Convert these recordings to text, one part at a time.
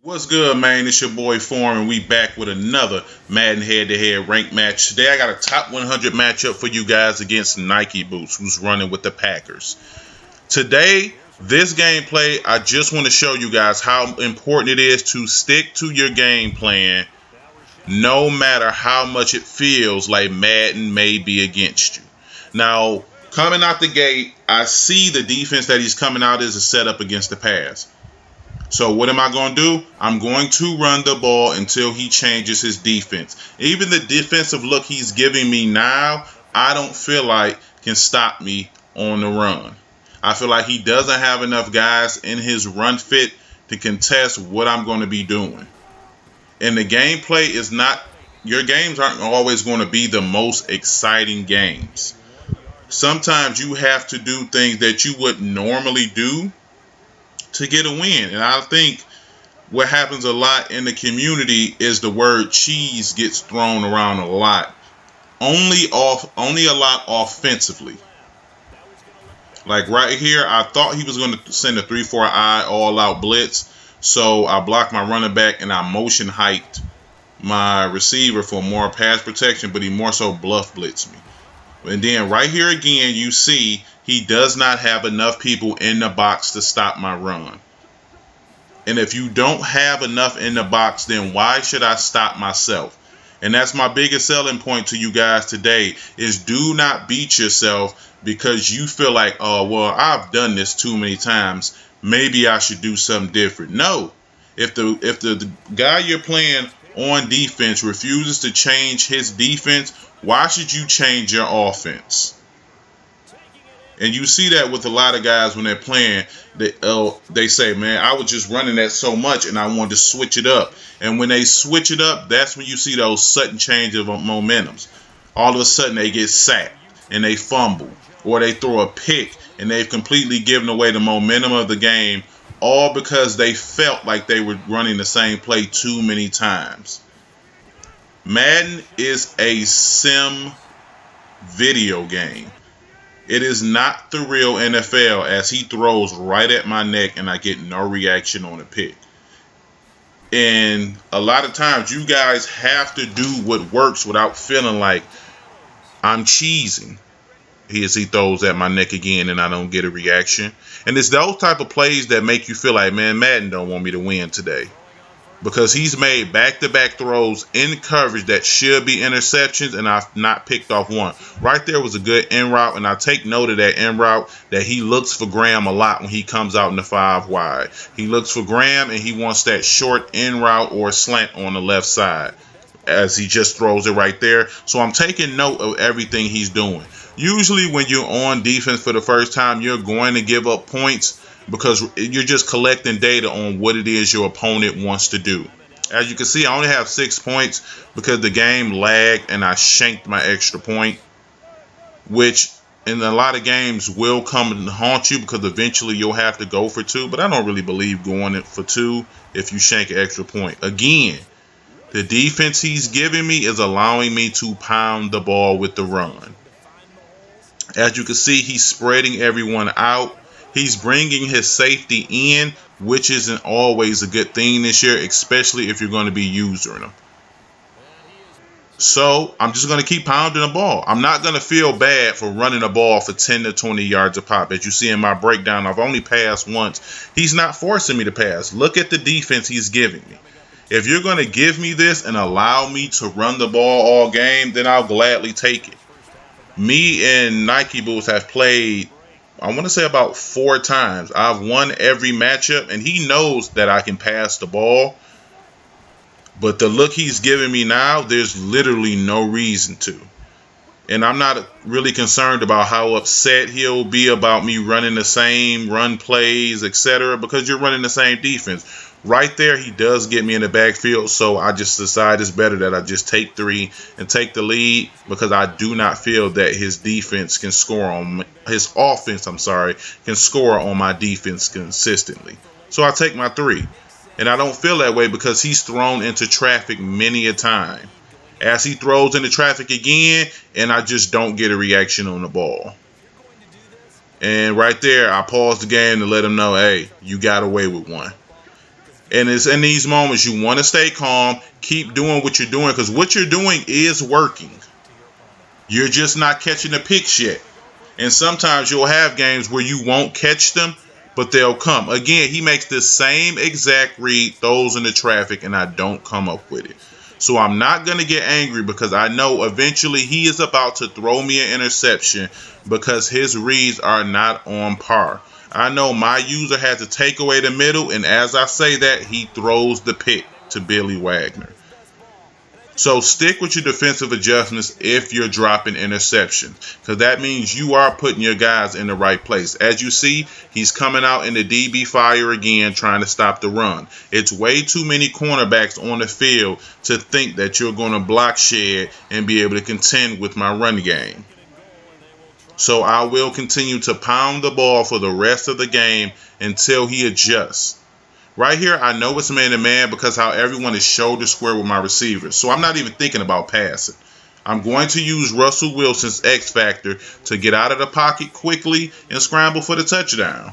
What's good, man? It's your boy Form, and we back with another Madden head-to-head rank match. Today, I got a top 100 matchup for you guys against Nike Boots, who's running with the Packers. Today, this gameplay, I just want to show you guys how important it is to stick to your game plan, no matter how much it feels like Madden may be against you. Now, coming out the gate, I see the defense that he's coming out is a setup against the pass. So what am I going to do? I'm going to run the ball until he changes his defense. Even the defensive look he's giving me now, I don't feel like can stop me on the run. I feel like he doesn't have enough guys in his run fit to contest what I'm going to be doing. And the gameplay is not, your games aren't always going to be the most exciting games. Sometimes you have to do things that you wouldn't normally do to get a win. And I think what happens a lot in the community is the word cheese gets thrown around a lot. Only a lot offensively. Like right here, I thought he was going to send a 3-4-I all-out blitz. So I blocked my running back and I motion hiked my receiver for more pass protection, but he more so bluff blitzed me. And then right here again, you see he does not have enough people in the box to stop my run. And if you don't have enough in the box, then why should I stop myself? And that's my biggest selling point to you guys today is do not beat yourself because you feel like, oh, well, I've done this too many times. Maybe I should do something different. No. If the guy you're playing on defense refuses to change his defense, why should you change your offense? And you see that with a lot of guys when they're playing. They say, man, I was just running that so much and I wanted to switch it up. And when they switch it up, that's when you see those sudden change of momentums. All of a sudden they get sacked and they fumble. Or they throw a pick and they've completely given away the momentum of the game. All because they felt like they were running the same play too many times. Madden is a sim video game. It is not the real NFL as he throws right at my neck and I get no reaction on a pick. And a lot of times you guys have to do what works without feeling like I'm cheesing. He throws at my neck again and I don't get a reaction. And it's those type of plays that make you feel like, man, Madden don't want me to win today. Because he's made back-to-back throws in coverage that should be interceptions, and I've not picked off one. Right there was a good in route, and I take note of that in route that he looks for Graham a lot when he comes out in the 5 wide. He looks for Graham, and he wants that short in route or slant on the left side as he just throws it right there. So I'm taking note of everything he's doing. Usually when you're on defense for the first time, you're going to give up points because you're just collecting data on what it is your opponent wants to do. As you can see, I only have 6 points because the game lagged and I shanked my extra point, which in a lot of games will come and haunt you because eventually you'll have to go for 2, but I don't really believe going for 2 if you shank an extra point. Again, the defense he's giving me is allowing me to pound the ball with the run. As you can see, he's spreading everyone out. He's bringing his safety in, which isn't always a good thing this year, especially if you're going to be using them. So I'm just going to keep pounding the ball. I'm not going to feel bad for running the ball for 10 to 20 yards a pop. As you see in my breakdown, I've only passed once. He's not forcing me to pass. Look at the defense he's giving me. If you're going to give me this and allow me to run the ball all game, then I'll gladly take it. Me and Nike Boots have played, I want to say about 4 times. I've won every matchup, and he knows that I can pass the ball. But the look he's giving me now, there's literally no reason to. And I'm not really concerned about how upset he'll be about me running the same run plays, etc., because you're running the same defense. Right there, he does get me in the backfield, so I just decide it's better that I just take 3 and take the lead because I do not feel that his defense can score on his offense. Can score on my defense consistently. So I take my 3, and I don't feel that way because he's thrown into traffic many a time. As he throws into traffic again, and I just don't get a reaction on the ball. And right there, I paused the game to let him know, hey, you got away with one. And it's in these moments you want to stay calm, keep doing what you're doing, because what you're doing is working. You're just not catching the picks yet. And sometimes you'll have games where you won't catch them, but they'll come. Again, he makes the same exact read, throws in the traffic, and I don't come up with it. So I'm not going to get angry because I know eventually he is about to throw me an interception because his reads are not on par. I know my user has to take away the middle, and as I say that, he throws the pick to Billy Wagner. So stick with your defensive adjustments if you're dropping interception, because that means you are putting your guys in the right place. As you see, he's coming out in the DB fire again, trying to stop the run. It's way too many cornerbacks on the field to think that you're going to block shed and be able to contend with my run game. So I will continue to pound the ball for the rest of the game until he adjusts. Right here, I know it's man-to-man because how everyone is shoulder square with my receivers. So I'm not even thinking about passing. I'm going to use Russell Wilson's X Factor to get out of the pocket quickly and scramble for the touchdown.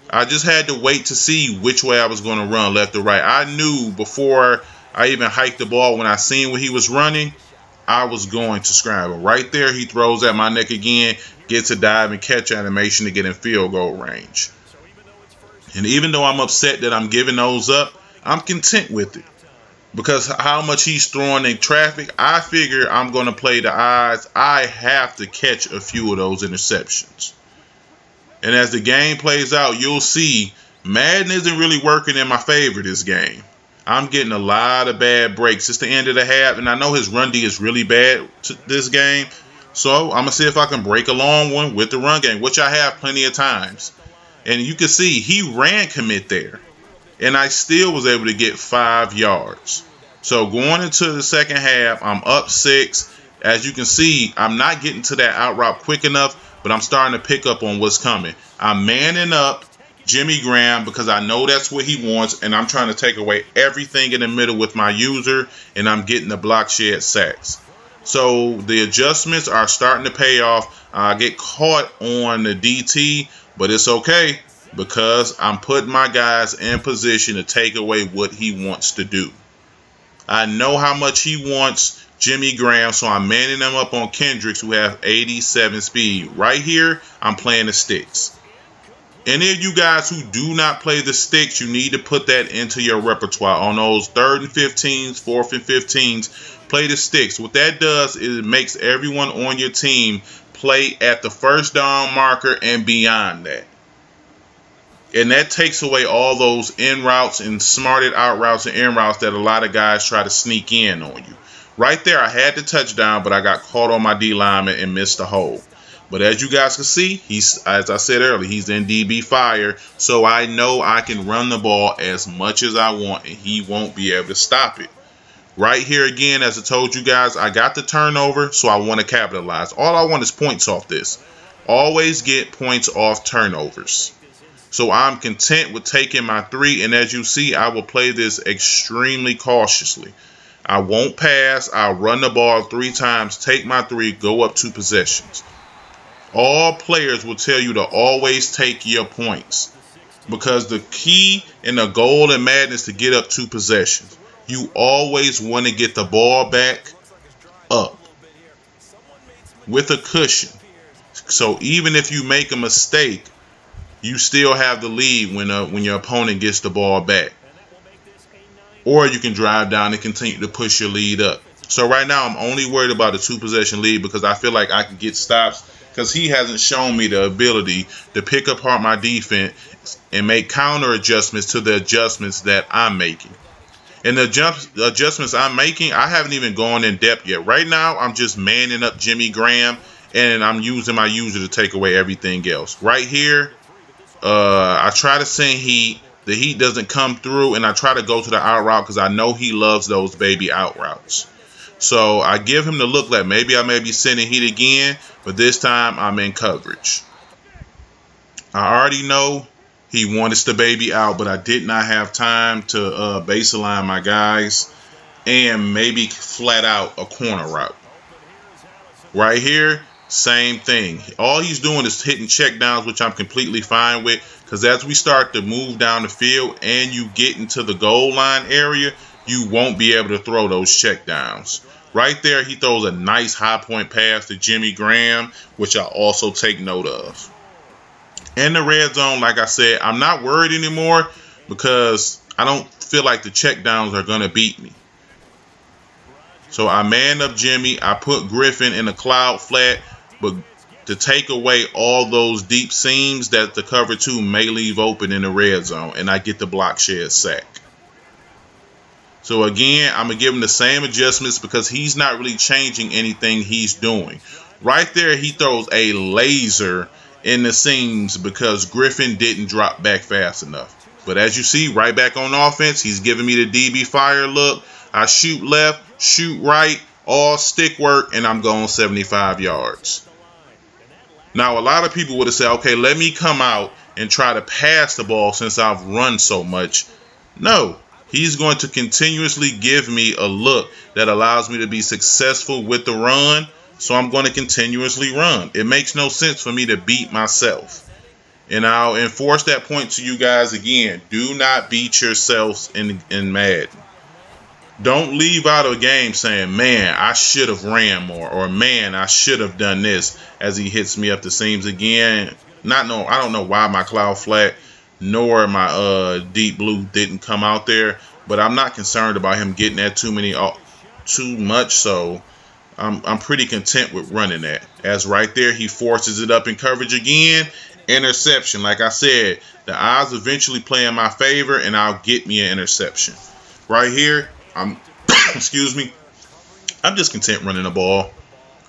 I just had to wait to see which way I was going to run, left or right. I knew before I even hiked the ball, when I seen where he was running, I was going to scramble. Right there, he throws at my neck again, gets a dive and catch animation to get in field goal range. And even though I'm upset that I'm giving those up, I'm content with it. Because how much he's throwing in traffic, I figure I'm going to play the odds. I have to catch a few of those interceptions. And as the game plays out, you'll see Madden isn't really working in my favor this game. I'm getting a lot of bad breaks. It's the end of the half, and I know his run D is really bad this game. So I'm going to see if I can break a long one with the run game, which I have plenty of times. And you can see he ran commit there. And I still was able to get 5 yards. So going into the second half, I'm up 6. As you can see, I'm not getting to that out route quick enough, but I'm starting to pick up on what's coming. I'm manning up Jimmy Graham because I know that's what he wants, and I'm trying to take away everything in the middle with my user, and I'm getting the block shed sacks. So the adjustments are starting to pay off. I get caught on the DT, but it's okay because I'm putting my guys in position to take away what he wants to do. I know how much he wants Jimmy Graham, so I'm manning them up on Kendricks, who have 87 speed. Right here, I'm playing the sticks. Any of you guys who do not play the sticks, you need to put that into your repertoire. On those 3rd and 15s, 4th and 15s, play the sticks. What that does is it makes everyone on your team play at the first down marker and beyond that. And that takes away all those in routes and smarted out routes and in routes that a lot of guys try to sneak in on you. Right there, I had the touchdown, but I got caught on my D lineman and missed the hole. But as you guys can see, he's, as I said earlier, he's in DB fire. So I know I can run the ball as much as I want, and he won't be able to stop it. Right here again, as I told you guys, I got the turnover, so I want to capitalize. All I want is points off this. Always get points off turnovers. So I'm content with taking my 3, and as you see, I will play this extremely cautiously. I won't pass. I'll run the ball 3 times, take my 3, go up 2 possessions. All players will tell you to always take your points because the key and the goal in Madden is to get up 2 possessions. You always want to get the ball back up with a cushion. So even if you make a mistake, you still have the lead when your opponent gets the ball back. Or you can drive down and continue to push your lead up. So right now I'm only worried about a 2-possession lead because I feel like I can get stops because he hasn't shown me the ability to pick apart my defense and make counter adjustments to the adjustments that I'm making. And the adjustments I'm making, I haven't even gone in depth yet. Right now, I'm just manning up Jimmy Graham, and I'm using my user to take away everything else. Right here, I try to send heat. The heat doesn't come through, and I try to go to the out route because I know he loves those baby out routes. So I give him the look like maybe I may be sending heat again, but this time I'm in coverage. I already know he wanted the baby out, but I did not have time to baseline my guys and maybe flat out a corner route. Right here, same thing. All he's doing is hitting check downs, which I'm completely fine with. Because as we start to move down the field and you get into the goal line area, you won't be able to throw those checkdowns. Right there, he throws a nice high point pass to Jimmy Graham, which I also take note of. In the red zone, like I said, I'm not worried anymore because I don't feel like the checkdowns are going to beat me. So I man up Jimmy. I put Griffin in a cloud flat, but to take away all those deep seams that the cover 2 may leave open in the red zone, and I get the block shed sack. So again, I'm going to give him the same adjustments because he's not really changing anything he's doing. Right there, he throws a laser in the seams because Griffin didn't drop back fast enough. But as you see, right back on offense, he's giving me the DB fire look. I shoot left, shoot right, all stick work, and I'm going 75 yards. Now, a lot of people would have said, okay, let me come out and try to pass the ball since I've run so much. No. He's going to continuously give me a look that allows me to be successful with the run, so I'm going to continuously run. It makes no sense for me to beat myself. And I'll enforce that point to you guys again. Do not beat yourselves in Madden. Don't leave out a game saying, man, I should have ran more, or man, I should have done this, as he hits me up the seams again. I don't know why my cloud flat nor my deep blue didn't come out there, but I'm not concerned about him getting that too much, so I'm pretty content with running that. As right there, he forces it up in coverage again, interception. Like I said, the odds eventually play in my favor, and I'll get me an interception. Right here, I'm excuse me, I'm just content running the ball.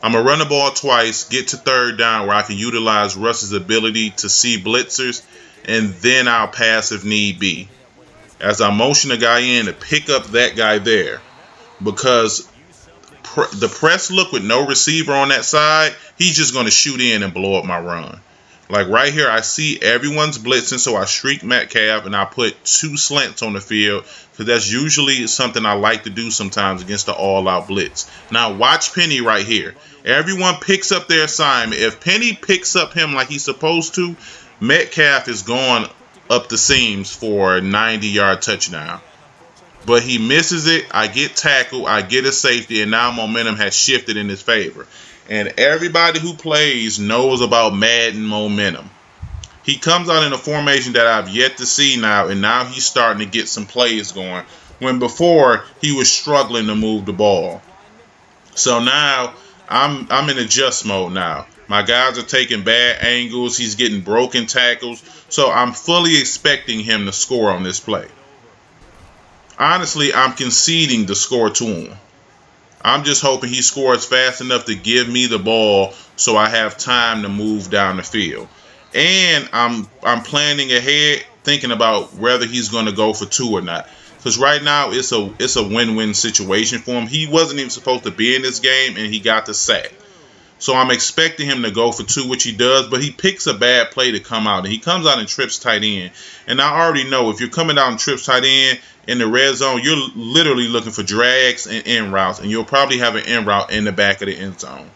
I'm going to run the ball twice, get to third down where I can utilize Russ's ability to see blitzers, and then I'll pass if need be. As I motion a guy in to pick up that guy there, because the press look with no receiver on that side, he's just going to shoot in and blow up my run. Like right here, I see everyone's blitzing, so I shriek Metcalf and I put 2 slants on the field because that's usually something I like to do sometimes against the all-out blitz. Now watch Penny right here. Everyone picks up their assignment. If Penny picks up him like he's supposed to, Metcalf is going up the seams for a 90-yard touchdown. But he misses it. I get tackled. I get a safety, and now momentum has shifted in his favor. And everybody who plays knows about Madden momentum. He comes out in a formation that I've yet to see now, and now he's starting to get some plays going, when before he was struggling to move the ball. So now I'm in adjust mode now. My guys are taking bad angles. He's getting broken tackles. So I'm fully expecting him to score on this play. Honestly, I'm conceding the score to him. I'm just hoping he scores fast enough to give me the ball so I have time to move down the field. And I'm planning ahead, thinking about whether he's going to go for 2 or not. Because right now it's a win-win situation for him. He wasn't even supposed to be in this game, and he got the sack. So I'm expecting him to go for 2, which he does, but he picks a bad play to come out. And he comes out and trips tight end. And I already know if you're coming out and trips tight end in the red zone, you're literally looking for drags and in routes, and you'll probably have an in route in the back of the end zone.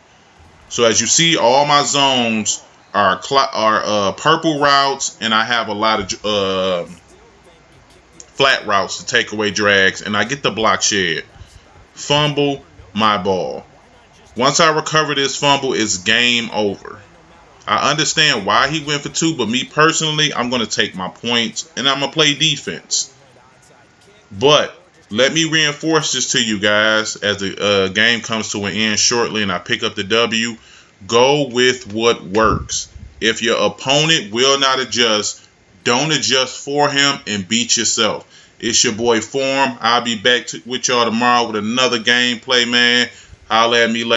So as you see, all my zones are purple routes, and I have a lot of flat routes to take away drags, and I get the block shed. Fumble, my ball. Once I recover this fumble, it's game over. I understand why he went for 2, but me personally, I'm going to take my points, and I'm going to play defense. But let me reinforce this to you guys as the game comes to an end shortly and I pick up the W. Go with what works. If your opponent will not adjust, don't adjust for him and beat yourself. It's your boy Form. I'll be back with y'all tomorrow with another gameplay, man. Holla at me later.